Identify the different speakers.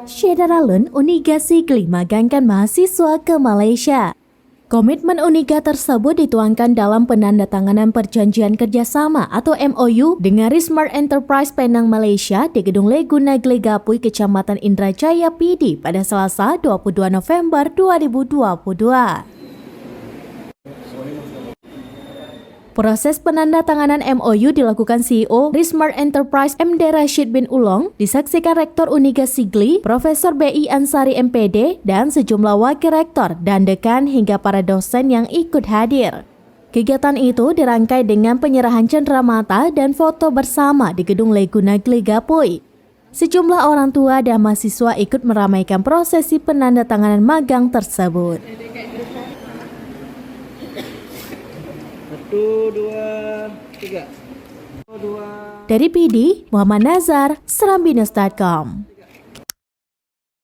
Speaker 1: Syedara Lun Uniga Sigli magangkan mahasiswa ke Malaysia. Komitmen Uniga tersebut dituangkan dalam penandatanganan perjanjian kerjasama atau MOU dengan Rismart Enterprise Penang, Malaysia di Gedung Leguna Glegapui, Kecamatan Indrajaya, PD pada Selasa 22 November 2022. Proses penandatanganan MOU dilakukan CEO Rismart Enterprise MD Rashid bin Ulong, disaksikan Rektor Uniga Sigli, Profesor BI Ansari MPD, dan sejumlah wakil rektor dan dekan hingga para dosen yang ikut hadir. Kegiatan itu dirangkai dengan penyerahan cenderamata dan foto bersama di Gedung Leguna Glegapui. Sejumlah orang tua dan mahasiswa ikut meramaikan prosesi penandatanganan magang tersebut.
Speaker 2: 1, 2, 3.
Speaker 1: Dari PD, Muhammad Nazar, Serambinus.com.